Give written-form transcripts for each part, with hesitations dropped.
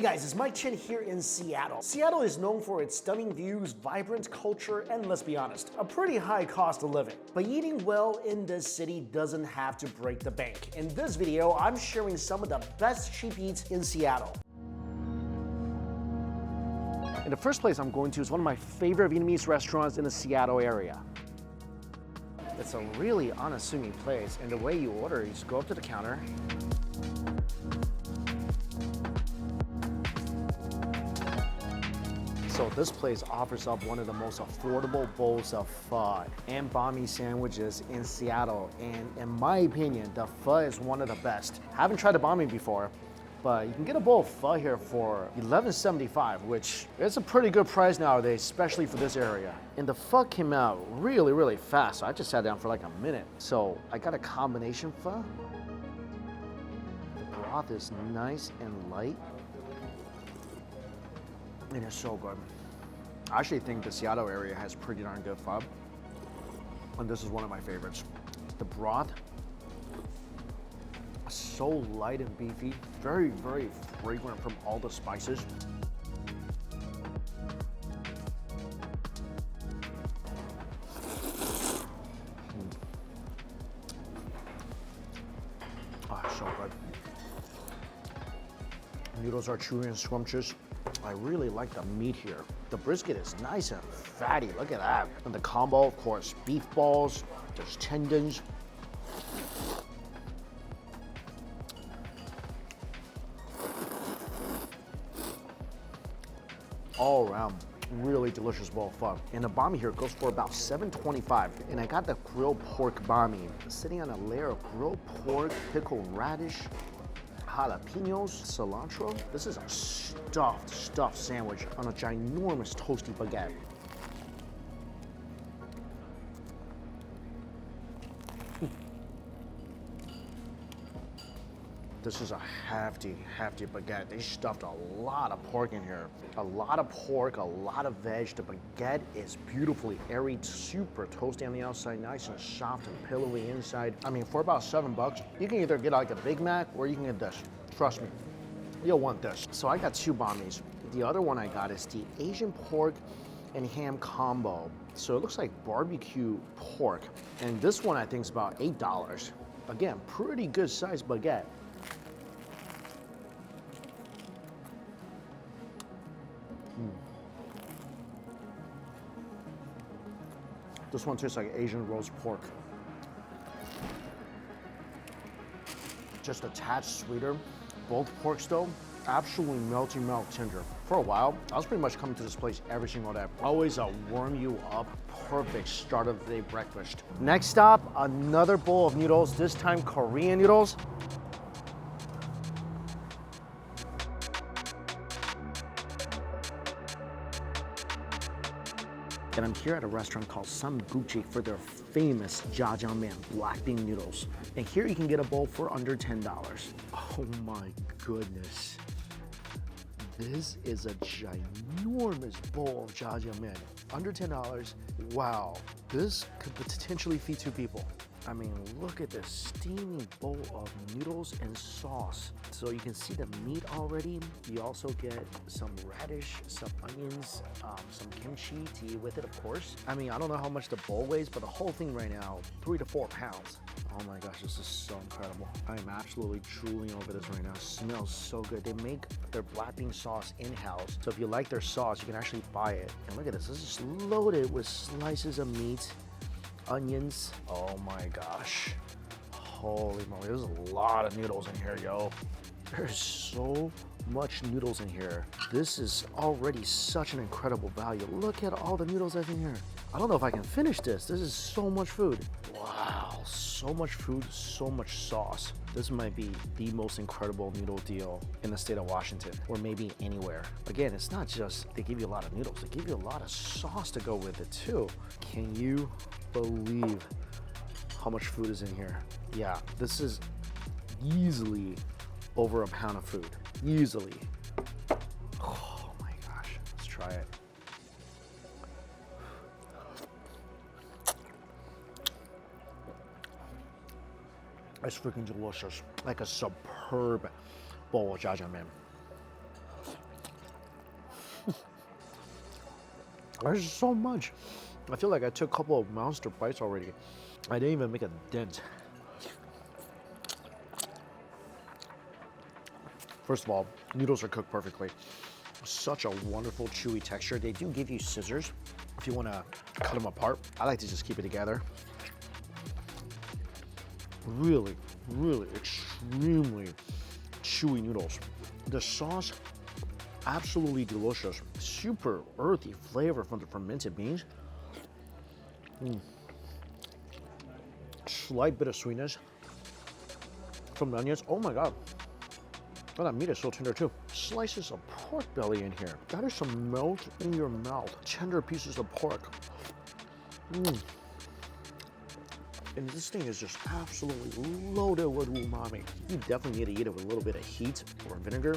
guys, it's Mike Chin here in Seattle. Seattle is known for its stunning views, vibrant culture, and let's be honest, a pretty high cost of living. But eating well in this city doesn't have to break the bank. In this video, I'm sharing some of the best cheap eats in Seattle. And the first place I'm going to is one of my favorite Vietnamese restaurants in the Seattle area. It's a really unassuming place, and the way you order, you just go up to the counter. So this place offers up one of the most affordable bowls of pho and banh mi sandwiches in Seattle. And in my opinion, the pho is one of the best. Haven't tried the banh mi before, but you can get a bowl of pho here for $11.75, which is a pretty good price nowadays, especially for this area. And the pho came out really fast, so I just sat down for like a minute. So I got a combination pho. The broth is nice and light. And it's so good. I actually think the Seattle area has pretty darn good pho. And this is one of my favorites. The broth, so light and beefy, very fragrant from all the spices. Oh, it's so good. Noodles are chewy and scrumptious. I really like the meat here. The brisket is nice and fatty, look at that. And the combo, of course, beef balls, there's tendons. All around, really delicious bowl of pho. And the banh mi here goes for about $7.25. And I got the grilled pork banh mi, sitting on a layer of grilled pork, pickled radish, jalapenos, cilantro. This is a stuffed sandwich on a ginormous toasty baguette. This is a hefty baguette. They stuffed a lot of pork in here. A lot of pork, a lot of veg. The baguette is beautifully airy, super toasty on the outside, nice and soft and pillowy inside. I mean, for about $7, you can either get like a Big Mac or you can get this. Trust me, you'll want this. So I got two banh mis. The other one I got is the Asian pork and ham combo. So it looks like barbecue pork. And this one I think is about $8. Again, pretty good sized baguette. This one tastes like Asian roast pork. Just a touch sweeter. Both porks though, absolutely melty melt tender. For a while, I was pretty much coming to this place every single day. Always a warm you up, perfect start of the day breakfast. Next stop, another bowl of noodles, this time Korean noodles. And I'm here at a restaurant called Sahm for their famous Jajangmyeon black bean noodles. And here you can get a bowl for under $10. Oh my goodness. This is a ginormous bowl of Jajangmyeon. Under $10, wow. This could potentially feed two people. I mean, look at this steaming bowl of noodles and sauce. So you can see the meat already. You also get some radish, some onions, some kimchi to eat with it, of course. I mean, I don't know how much the bowl weighs, but the whole thing right now, 3 to 4 pounds. Oh my gosh, this is so incredible. I am absolutely drooling over this right now. It smells so good. They make their black bean sauce in-house. So if you like their sauce, you can actually buy it. And look at this, this is loaded with slices of meat, onions. Oh my gosh. Holy moly, there's a lot of noodles in here, yo. There's so much noodles in here. This is already such an incredible value. Look at all the noodles that's in here. I don't know if I can finish this. This is so much food. Wow, so much food, so much sauce. This might be the most incredible noodle deal in the state of Washington, or maybe anywhere. Again, it's not just they give you a lot of noodles, they give you a lot of sauce to go with it too. Can you believe how much food is in here? Yeah, this is easily over a pound of food, easily. Oh my gosh, let's try it. It's freaking delicious. Like a superb bowl of jajangmyeon. There's so much. I feel like I took a couple of monster bites already. I didn't even make a dent. First of all, noodles are cooked perfectly. Such a wonderful chewy texture. They do give you scissors if you want to cut them apart. I like to just keep it together. Really, really extremely chewy noodles. The sauce, absolutely delicious. Super earthy flavor from the fermented beans. Slight bit of sweetness from the onions. Oh my God. Oh, that meat is so tender too. Slices of pork belly in here. That is some melt in your mouth. Tender pieces of pork. And this thing is just absolutely loaded with umami. You definitely need to eat it with a little bit of heat or vinegar.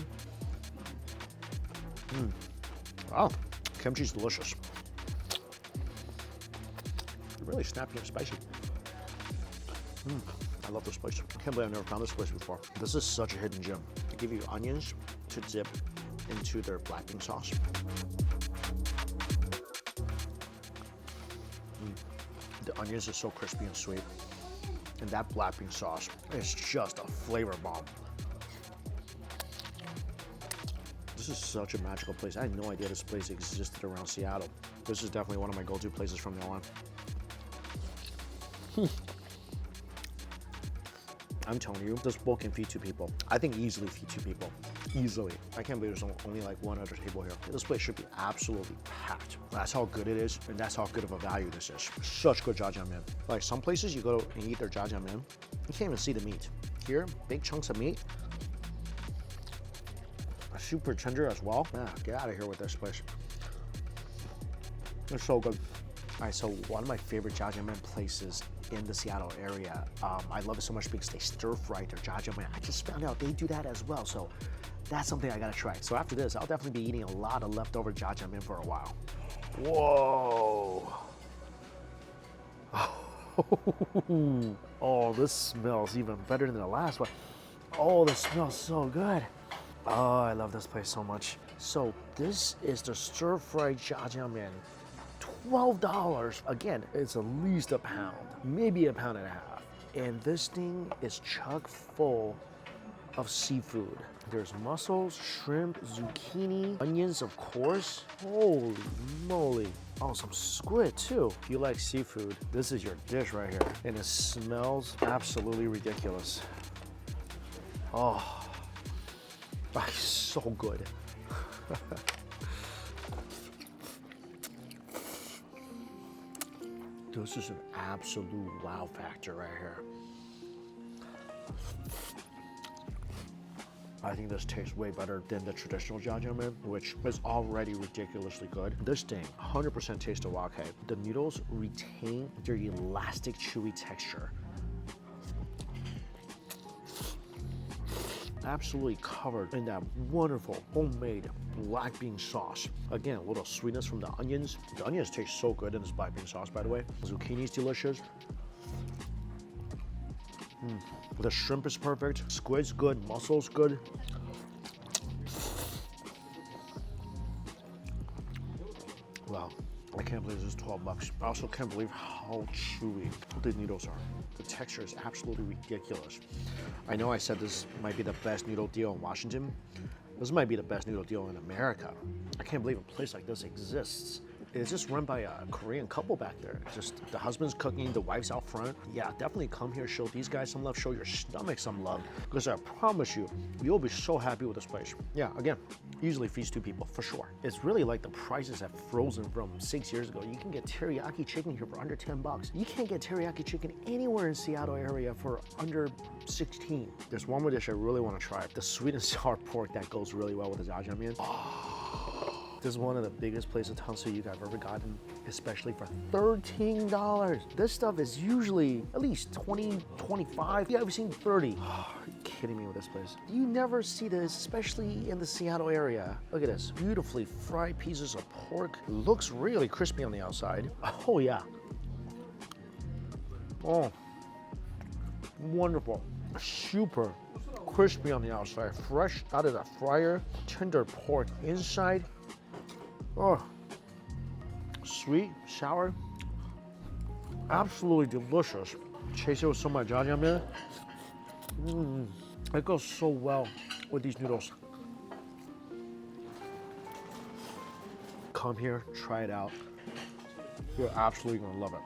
Wow, kimchi's delicious. Really snappy and spicy. I love this place. I can't believe I've never found this place before. This is such a hidden gem. They give you onions to dip into their black bean sauce. The onions are so crispy and sweet. And that black bean sauce is just a flavor bomb. This is such a magical place. I had no idea this place existed around Seattle. This is definitely one of my go-to places from now on. I'm telling you, this bowl can feed 2 people. I think easily feed 2 people. Easily. I can't believe there's only like one other table here. This place should be absolutely packed. That's how good it is, and that's how good of a value this is. Such good jajangmyeon. Like some places you go and eat their jajangmyeon, you can't even see the meat. Here, big chunks of meat. Super tender as well. Yeah, get out of here with this place. It's so good. All right, so one of my favorite jajangmyeon places in the Seattle area. I love it so much because they stir fry their jajangmyeon. I just found out they do that as well, so that's something I gotta try. So after this, I'll definitely be eating a lot of leftover jajangmyeon for a while. Whoa. Oh, this smells even better than the last one. Oh, this smells so good. Oh, I love this place so much. So this is the stir-fried jajangmyeon. $12. Again, it's at least a pound, maybe a pound and a half. And this thing is chock full of seafood. There's mussels, shrimp, zucchini, onions, of course. Holy moly. Oh, some squid too. If you like seafood, this is your dish right here. And it smells absolutely ridiculous. Oh, so good. This is an absolute wow factor right here. I think this tastes way better than the traditional jajangmyeon, which is already ridiculously good. This thing, 100% taste of wok. The noodles retain their elastic, chewy texture. Absolutely covered in that wonderful homemade black bean sauce. Again, a little sweetness from the onions. The onions taste so good in this black bean sauce, by the way. Zucchini's delicious. The shrimp is perfect. Squid's good. Mussel's good. Wow. I can't believe this is 12 bucks. I also can't believe how chewy the noodles are. The texture is absolutely ridiculous. I know I said this might be the best noodle deal in Washington. This might be the best noodle deal in America. I can't believe a place like this exists. It's just run by a Korean couple back there. Just the husband's cooking, the wife's out front. Yeah, definitely come here, show these guys some love, show your stomach some love, because I promise you, you'll be so happy with this place. Yeah, again, easily feeds 2 people for sure. It's really like the prices have frozen from 6 years ago. You can get teriyaki chicken here for under 10 bucks. You can't get teriyaki chicken anywhere in Seattle area for under 16. There's one more dish I really want to try. The sweet and sour pork that goes really well with the jajangmyeon. This is one of the biggest plates of tonsuryuk I've ever gotten, especially for $13. This stuff is usually at least 20, 25. Yeah, I've seen 30. Oh, are you kidding me with this place? You never see this, especially in the Seattle area. Look at this, beautifully fried pieces of pork. Looks really crispy on the outside. Oh yeah. Oh, wonderful. Super crispy on the outside, fresh out of the fryer, tender pork inside. Oh, sweet, sour, absolutely delicious. Chase it with some of my jjajangmyeon. It goes so well with these noodles. Come here, try it out. You're absolutely gonna love it.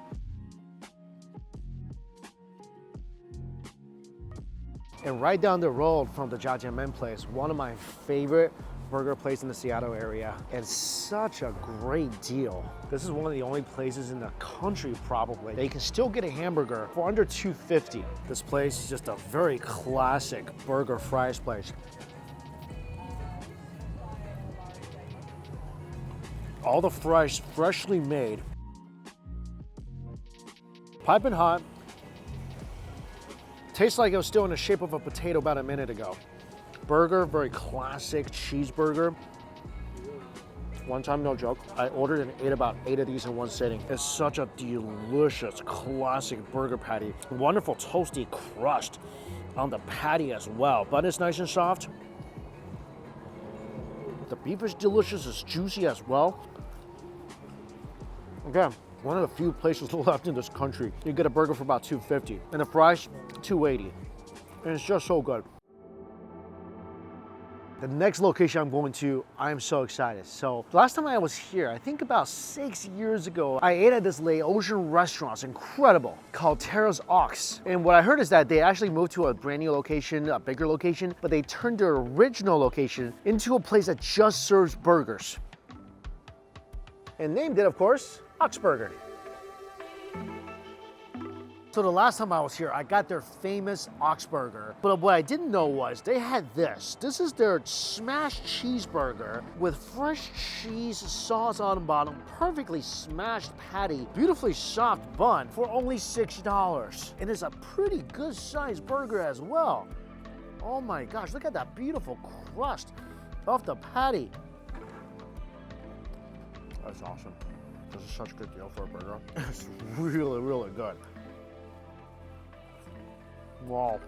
And right down the road from the Jajangmyeon place, one of my favorite burger place in the Seattle area, and such a great deal. This is one of the only places in the country probably that you can still get a hamburger for under $2.50. This place is just a very classic burger fries place. All the fries freshly made, piping hot. Tastes like it was still in the shape of a potato about a minute ago. Burger, very classic cheeseburger. One time, no joke, I ordered and ate about 8 of these in one sitting. It's such a delicious, classic burger patty. Wonderful toasty crust on the patty as well. Bun is nice and soft. The beef is delicious, it's juicy as well. Again, one of the few places left in this country. You get a burger for about $2.50 and the fries, $2.80. And it's just so good. The next location I'm going to, I'm so excited. So last time I was here, I think about 6 years ago, I ate at this Laotian restaurant. It's incredible, called Terrace Ox. And what I heard is that they actually moved to a brand new location, a bigger location, but they turned their original location into a place that just serves burgers. And named it, of course, Oxburger. So the last time I was here, I got their famous Oxburger. But what I didn't know was they had this. This is their smashed cheeseburger with fresh cheese sauce on the bottom, perfectly smashed patty, beautifully soft bun for only $6. And it's a pretty good sized burger as well. Oh my gosh, look at that beautiful crust of the patty. That's awesome. This is such a good deal for a burger. It's really, really good. Wow.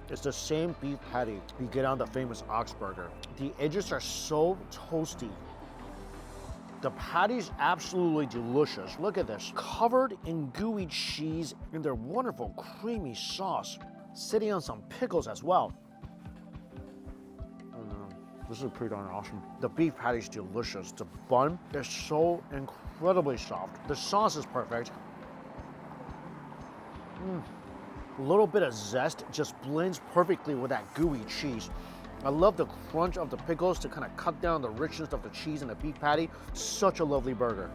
It's the same beef patty you get on the famous Oxburger. The edges are so toasty. The patty's absolutely delicious. Look at this. Covered in gooey cheese and their wonderful creamy sauce. Sitting on some pickles as well. This is pretty darn awesome. The beef patty's delicious. The bun is so incredibly soft. The sauce is perfect. A little bit of zest just blends perfectly with that gooey cheese. I love the crunch of the pickles to kind of cut down the richness of the cheese and the beef patty. Such a lovely burger.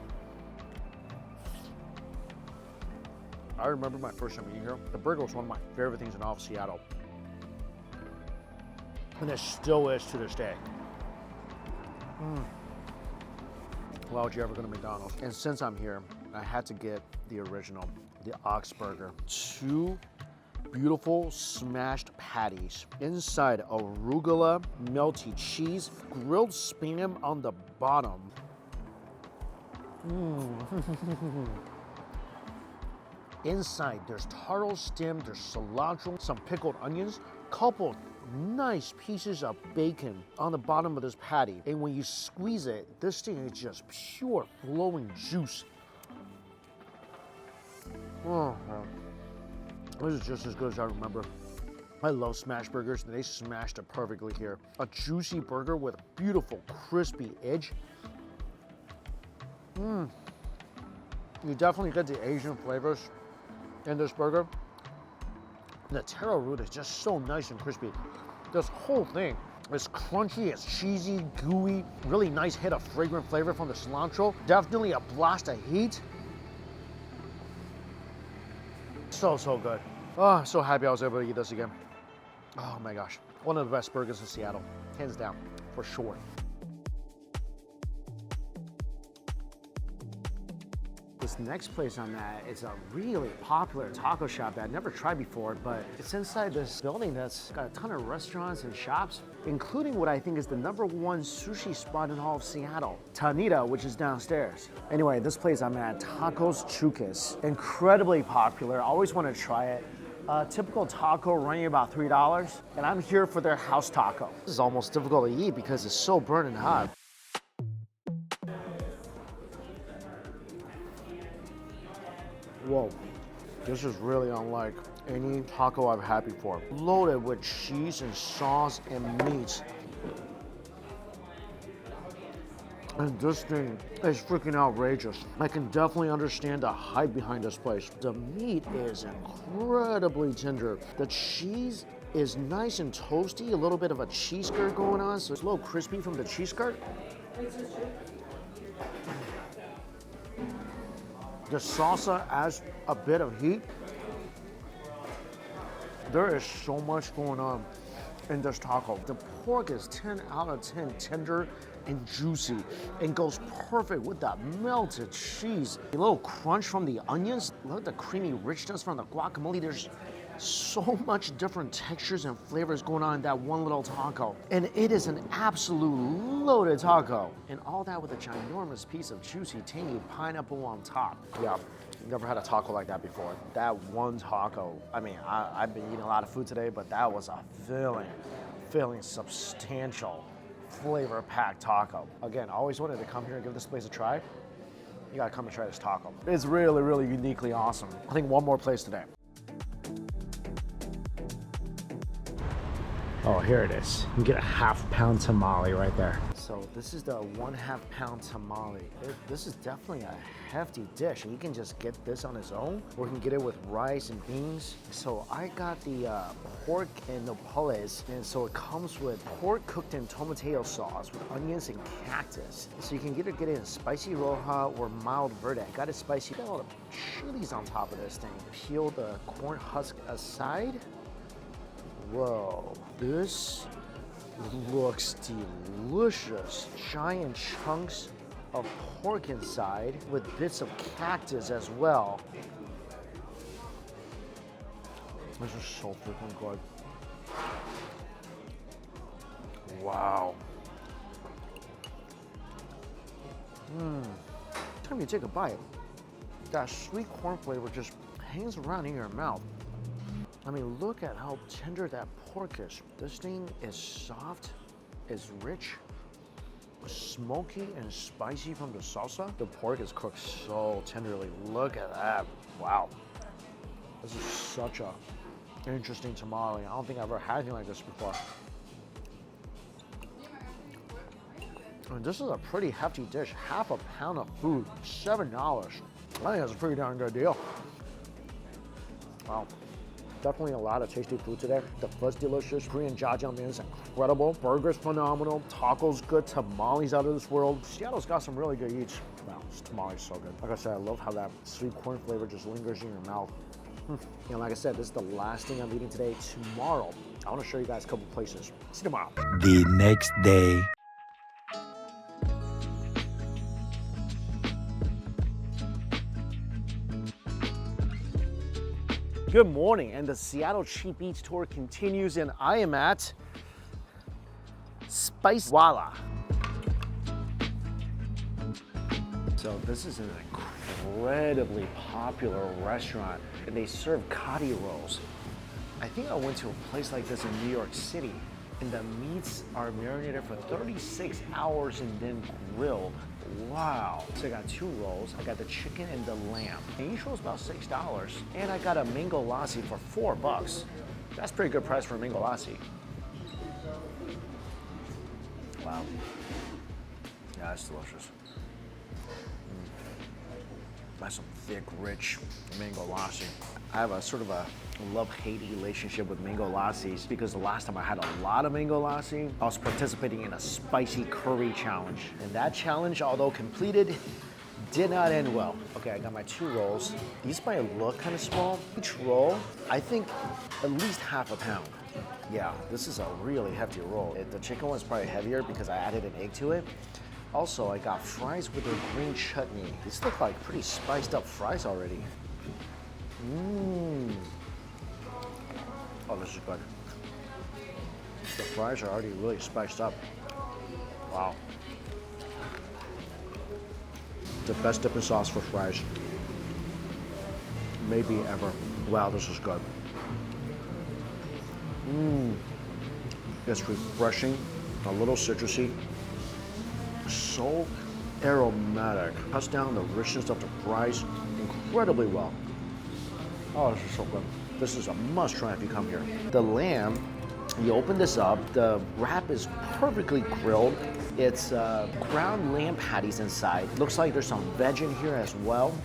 I remember my first time eating here. The burger was one of my favorite things in all of Seattle. And it still is to this day. Why would you ever go to McDonald's? And since I'm here, I had to get the original, the Oxburger. 2 beautiful smashed patties. Inside, arugula, melty cheese, grilled spam on the bottom. Inside, there's taro stem, there's cilantro, some pickled onions, couple nice pieces of bacon on the bottom of this patty. And when you squeeze it, this thing is just pure flowing juice. Oh, man. This is just as good as I remember. I love smash burgers, and they smashed it perfectly here. A juicy burger with a beautiful crispy edge. You definitely get the Asian flavors in this burger. The taro root is just so nice and crispy. This whole thing is crunchy, it's cheesy, gooey, really nice hit of fragrant flavor from the cilantro. Definitely a blast of heat. So good. Oh, I'm so happy I was able to eat this again. Oh my gosh. One of the best burgers in Seattle. Hands down, for sure. This next place I'm at is a really popular taco shop that I've never tried before, but it's inside this building that's got a ton of restaurants and shops, including what I think is the #1 sushi spot in all of Seattle, Tanita, which is downstairs. Anyway, this place I'm at, Tacos Chukis. Incredibly popular, always want to try it. Typical taco running about $3, and I'm here for their house taco. This is almost difficult to eat because it's so burning hot. Whoa, this is really unlike any taco I've had before. Loaded with cheese and sauce and meat. And this thing is freaking outrageous. I can definitely understand the hype behind this place. The meat is incredibly tender. The cheese is nice and toasty, a little bit of a cheese curd going on, so it's a little crispy from the cheese curd. The salsa adds a bit of heat. There is so much going on in this taco. The pork is 10 out of 10 tender and juicy and goes perfect with that melted cheese. A little crunch from the onions. Look at the creamy richness from the guacamole. There's so much different textures and flavors going on in that one little taco. And it is an absolute loaded taco. And all that with a ginormous piece of juicy, tangy pineapple on top. Yeah, never had a taco like that before. That one taco, I mean, I've been eating a lot of food today, but that was a filling, substantial, flavor-packed taco. Again, I always wanted to come here and give this place a try. You gotta come and try this taco. It's really, really uniquely awesome. I think one more place today. Oh, here it is. You can get a half-pound tamale right there. So this is the 1/2 pound tamale. This is definitely a hefty dish, and you can just get this on its own, or you can get it with rice and beans. So I got the pork and nopales, and so it comes with pork cooked in tomatillo sauce with onions and cactus. So you can get it in spicy roja or mild verde. Got it spicy. Got all the chilies on top of this thing. Peel the corn husk aside. Whoa, this looks delicious. Giant chunks of pork inside with bits of cactus as well. This is so freaking good. Wow. Time you take a bite, that sweet corn flavor just hangs around in your mouth. I mean, look at how tender that pork is. This thing is soft, it's rich, smoky and spicy from the salsa. The pork is cooked so tenderly. Look at that. Wow. This is such a interesting tamale. I don't think I've ever had anything like this before. And this is a pretty hefty dish. 1/2 pound of food, $7. I think that's a pretty darn good deal. Wow. Definitely a lot of tasty food today. The food's delicious. Korean jajangmyeon is incredible. Burger's phenomenal. Tacos good. Tamales out of this world. Seattle's got some really good eats. Wow, this tamale's so good. Like I said, I love how that sweet corn flavor just lingers in your mouth. And like I said, this is the last thing I'm eating today. Tomorrow, I want to show you guys a couple places. See you tomorrow. The next day. Good morning, and the Seattle Cheap Eats tour continues, and I am at Spice Waala. So this is an incredibly popular restaurant, and they serve kari rolls. I think I went to a place like this in New York City, and the meats are marinated for 36 hours and then grilled. Wow. So I got 2 rolls. I got the chicken and the lamb. And each roll is about $6. And I got a mango lassi for $4. That's a pretty good price for a mango lassi. Wow. Yeah, that's delicious. That's some thick, rich mango lassi. I have a sort of a love-hate relationship with mango lassis because the last time I had a lot of mango lassi, I was participating in a spicy curry challenge. And that challenge, although completed, did not end well. Okay, I got my 2 rolls. These might look kind of small. Each roll, I think at least 1/2 pound. Yeah, this is a really hefty roll. The chicken one's probably heavier because I added an egg to it. Also, I got fries with a green chutney. These look like pretty spiced up fries already. Oh, this is good. The fries are already really spiced up. Wow. The best dipping sauce for fries maybe ever. Wow, this is good. It's refreshing, a little citrusy, so aromatic. Cuts down the richness of the fries incredibly well. Oh, this is so good. This is a must try if you come here. The lamb, you open this up, the wrap is perfectly grilled. It's ground lamb patties inside. Looks like there's some veg in here as well.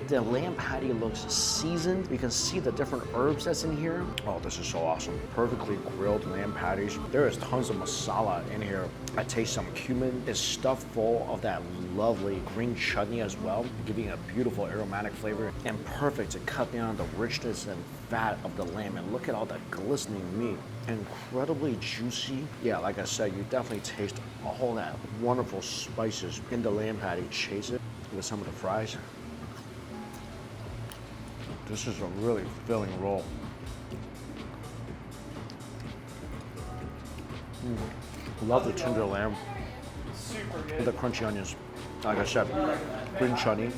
The lamb patty looks seasoned. You can see the different herbs that's in here. Oh, this is so awesome. Perfectly grilled lamb patties. There is tons of masala in here. I taste some cumin. It's stuffed full of that lovely green chutney as well, giving a beautiful aromatic flavor and perfect to cut down the richness and fat of the lamb. And look at all that glistening meat. Incredibly juicy. Yeah, like I said, you definitely taste all that wonderful spices in the lamb patty. Chase it with some of the fries. This is a really filling roll. Love the tender lamb. With the crunchy onions. Like I said, green chutney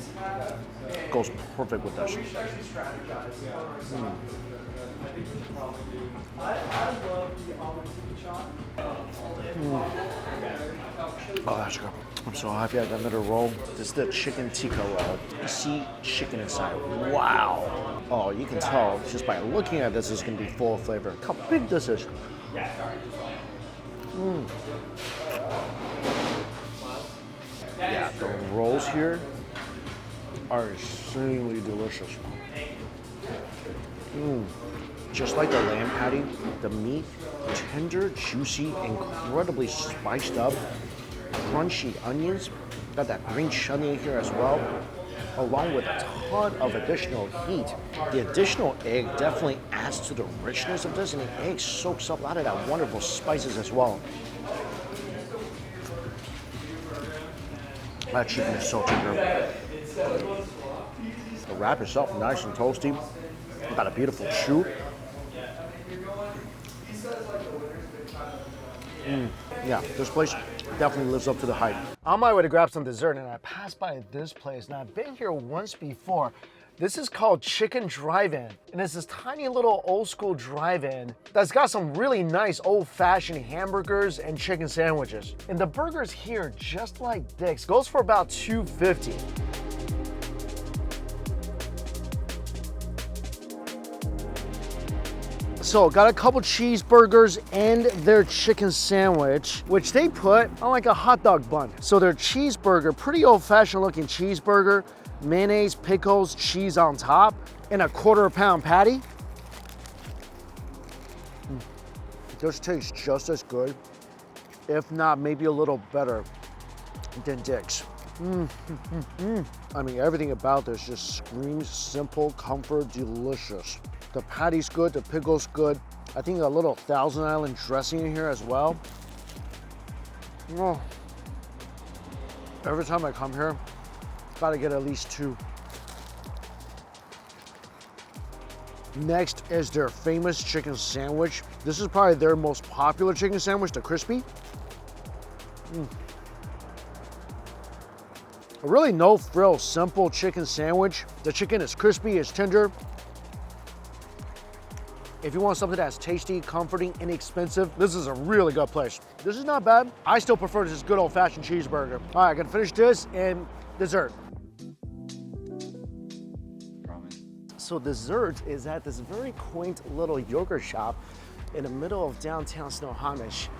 goes perfect with this. Oh, that's good. I'm so happy I got another roll. This is the chicken tikka roll. You see chicken inside. Wow. Oh, you can tell just by looking at this, it's gonna be full of flavor. Look how big this is. Yeah, the rolls here are insanely delicious. Just like the lamb patty, the meat, tender, juicy, incredibly spiced up, crunchy onions. Got that green chutney in here as well, along with a ton of additional heat. The additional egg definitely adds to the richness of this, and the egg soaks up a lot of that wonderful spices as well. That chicken is so tender. The wrap itself nice and toasty. Got a beautiful chew. Yeah, this place definitely lives up to the hype. On my way to grab some dessert, and I passed by this place. Now, I've been here once before. This is called Chicken DriveIn, and it's this tiny little old school drive-in that's got some really nice old-fashioned hamburgers and chicken sandwiches. And the burgers here, just like Dick's, goes for about $2.50. So got a couple cheeseburgers and their chicken sandwich, which they put on like a hot dog bun. So their cheeseburger, pretty old-fashioned looking cheeseburger, mayonnaise, pickles, cheese on top, and a quarter-pound patty. This tastes just as good, if not maybe a little better than Dick's. I mean, everything about this just screams simple, comfort, delicious. The patty's good, the pickle's good. I think a little Thousand Island dressing in here as well. Oh. Every time I come here, gotta get at least two. Next is their famous chicken sandwich. This is probably their most popular chicken sandwich, the crispy. A really no-frill, simple chicken sandwich. The chicken is crispy, it's tender. If you want something that's tasty, comforting, inexpensive, this is a really good place. This is not bad. I still prefer this good old-fashioned cheeseburger. All right, I gotta finish this and dessert. So dessert is at this very quaint little yogurt shop in the middle of downtown Snohomish.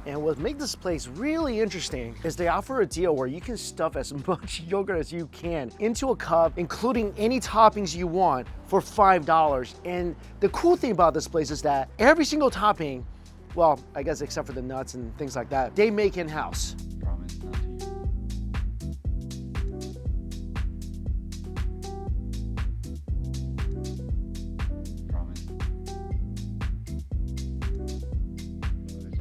And what makes this place really interesting is they offer a deal where you can stuff as much yogurt as you can into a cup, including any toppings you want, for $5. And the cool thing about this place is that every single topping, well, I guess except for the nuts and things like that, they make in-house.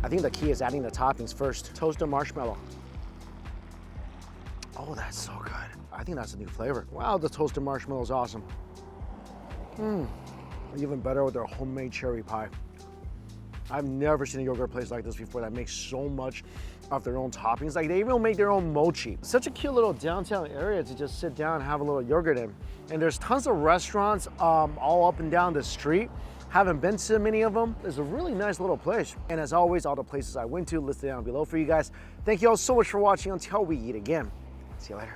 I think the key is adding the toppings first. Toasted marshmallow. Oh, that's so good. I think that's a new flavor. Wow, the toasted marshmallow is awesome. Even better with their homemade cherry pie. I've never seen a yogurt place like this before that makes so much of their own toppings. Like they even make their own mochi. Such a cute little downtown area to just sit down and have a little yogurt in. And there's tons of restaurants all up and down the street. Haven't been to many of them. It's a really nice little place. And as always, all the places I went to listed down below for you guys. Thank you all so much for watching. Until we eat again. See you later.